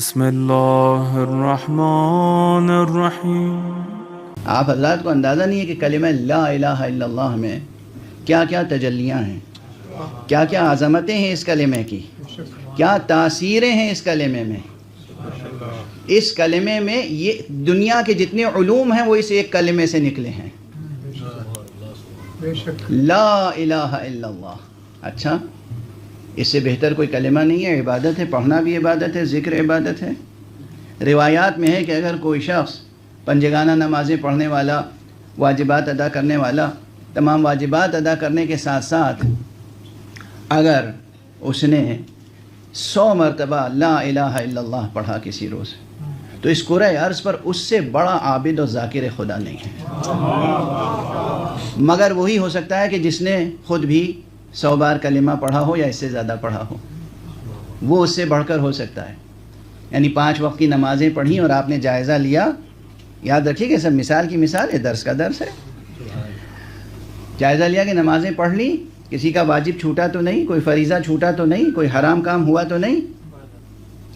بسم اللہ الرحمن الرحیم۔ آپ حضرات کو اندازہ نہیں ہے کہ کلمہ لا الہ الا اللہ میں کیا کیا تجلیاں ہیں، کیا کیا عظمتیں ہیں اس کلمے کی، کیا تاثیریں ہیں اس کلمے میں۔ اس کلمے میں یہ دنیا کے جتنے علوم ہیں وہ اس ایک کلمے سے نکلے ہیں، لا الہ الا اللہ۔ اچھا، اس سے بہتر کوئی کلمہ نہیں ہے، عبادت ہے، پڑھنا بھی عبادت ہے، ذکر عبادت ہے۔ روایات میں ہے کہ اگر کوئی شخص پنجگانہ نمازیں پڑھنے والا، واجبات ادا کرنے والا، تمام واجبات ادا کرنے کے ساتھ ساتھ اگر اس نے 100 مرتبہ لا الہ الا اللہ پڑھا کسی روز، تو اس کرۂ ارض پر اس سے بڑا عابد و ذاکر خدا نہیں ہے، مگر وہی ہو سکتا ہے کہ جس نے خود بھی 100 بار کلمہ پڑھا ہو یا اس سے زیادہ پڑھا ہو، وہ اس سے بڑھ کر ہو سکتا ہے۔ یعنی 5 وقت کی نمازیں پڑھیں اور آپ نے جائزہ لیا، یاد رکھیے کہ سب مثال کی مثال ہے، درس کا درس ہے۔ جائزہ لیا کہ نمازیں پڑھ لی، کسی کا واجب چھوٹا تو نہیں، کوئی فریضہ چھوٹا تو نہیں، کوئی حرام کام ہوا تو نہیں،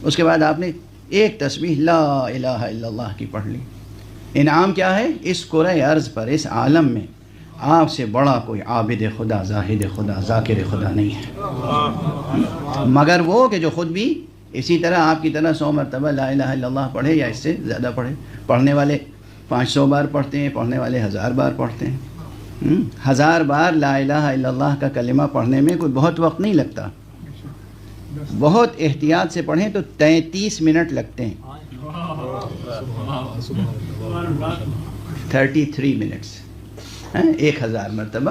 اس کے بعد آپ نے ایک تسبیح لا الہ الا اللہ کی پڑھ لی۔ انعام کیا ہے؟ اس کرۂ ارض پر، اس عالم میں آپ سے بڑا کوئی عابد خدا، زاہد خدا، ذاکر خدا نہیں ہے، مگر وہ کہ جو خود بھی اسی طرح آپ کی طرح 100 مرتبہ لا الہ الا اللہ پڑھے یا اس سے زیادہ پڑھے۔ پڑھنے والے 500 بار پڑھتے ہیں، پڑھنے والے 1000 بار پڑھتے ہیں۔ 1000 بار لا الہ الا اللہ کا کلمہ پڑھنے میں کوئی بہت وقت نہیں لگتا، بہت احتیاط سے پڑھیں تو 33 منٹ لگتے ہیں، 33 منٹس، 1000 مرتبہ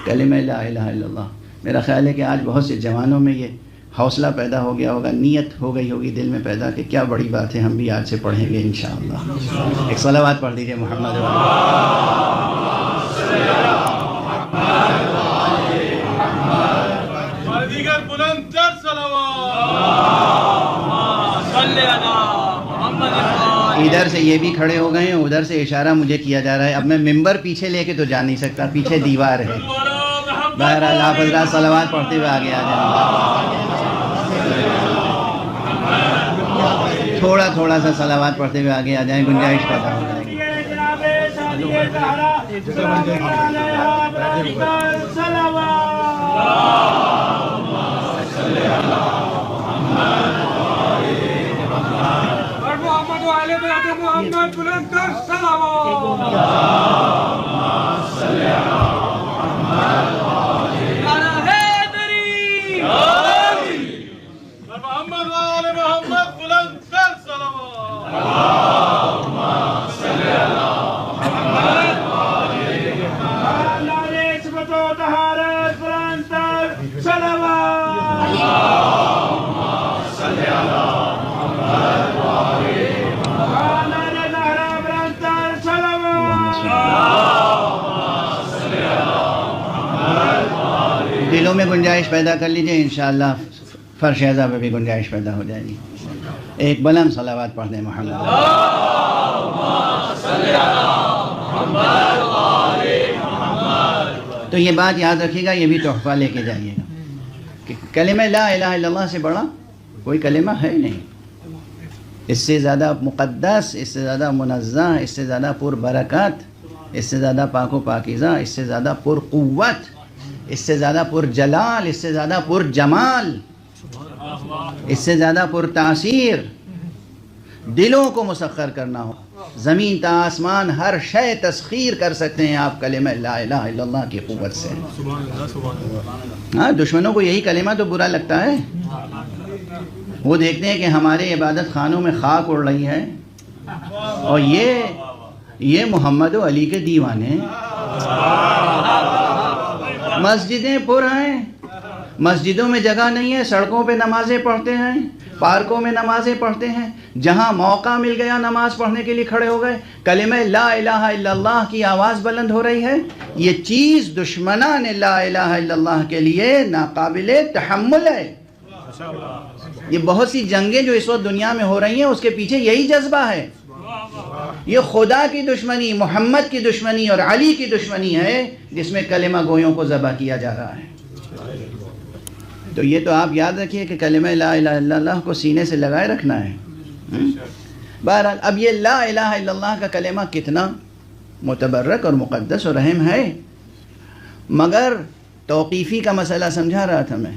کلمہ لا الہ الا اللہ۔ میرا خیال ہے کہ آج بہت سے جوانوں میں یہ حوصلہ پیدا ہو گیا ہوگا، نیت ہو گئی ہوگی دل میں پیدا کہ کیا بڑی بات ہے، ہم بھی آج سے پڑھیں گے انشاءاللہ۔ ایک صلوات پڑھ دیجئے محمد ادھر سے یہ بھی کھڑے ہو گئے ہیں، ادھر سے اشارہ مجھے کیا جا رہا ہے۔ اب میں ممبر پیچھے لے کے تو جا نہیں سکتا، پیچھے دیوار ہے۔ بہرحال آپ حضرات صلوات پڑھتے ہوئے آگے آ جائیں، تھوڑا تھوڑا سا صلوات پڑھتے ہوئے آگے آ جائیں، گنجائش پیدا ہو جائے گی۔ دلوں میں گنجائش پیدا کر لیجئے، انشاءاللہ فرش اعضاء پہ بھی گنجائش پیدا ہو جائے گی۔ ایک بلند صلوات پڑھ دیں محمد۔ تو یہ بات یاد رکھیے گا، یہ بھی تحفہ لے کے جائیے گا کہ کلمہ لا الہ الا اللہ سے بڑا کوئی کلمہ ہے نہیں، اس سے زیادہ مقدس، اس سے زیادہ منزہ، اس سے زیادہ پر برکت، اس سے زیادہ پاک و پاکیزہ، اس سے زیادہ پر قوت، اس سے زیادہ پر جلال، اس سے زیادہ پر جمال، اس سے زیادہ پر تاثیر، دلوں کو مسخر کرنا ہو، زمین تا آسمان ہر شے تسخیر کر سکتے ہیں آپ کلمہ لا الہ الا اللہ کی قوت سے۔ ہاں، دشمنوں کو یہی کلمہ تو برا لگتا ہے، وہ دیکھتے ہیں کہ ہمارے عبادت خانوں میں خاک اڑ رہی ہے اور یہ محمد و علی کے دیوانے، مسجدیں پر ہیں، مسجدوں میں جگہ نہیں ہے، سڑکوں پہ نمازیں پڑھتے ہیں، پارکوں میں نمازیں پڑھتے ہیں، جہاں موقع مل گیا نماز پڑھنے کے لیے کھڑے ہو گئے، کلمہ لا الہ الا اللہ کی آواز بلند ہو رہی ہے۔ یہ چیز دشمنان لا الہ الا اللہ کے لیے ناقابل تحمل ہے۔ یہ بہت سی جنگیں جو اس وقت دنیا میں ہو رہی ہیں، اس کے پیچھے یہی جذبہ ہے۔ یہ خدا کی دشمنی، محمد کی دشمنی اور علی کی دشمنی ہے جس میں کلمہ گویوں کو ذبح کیا جا رہا ہے۔ تو یہ تو آپ یاد رکھیے کہ کلمہ لا الہ الا اللہ کو سینے سے لگائے رکھنا ہے، بہرحال اب یہ لا الہ الا اللہ کا کلمہ کتنا متبرک اور مقدس اور اہم ہے، مگر توقیفی کا مسئلہ سمجھا رہا تھا میں،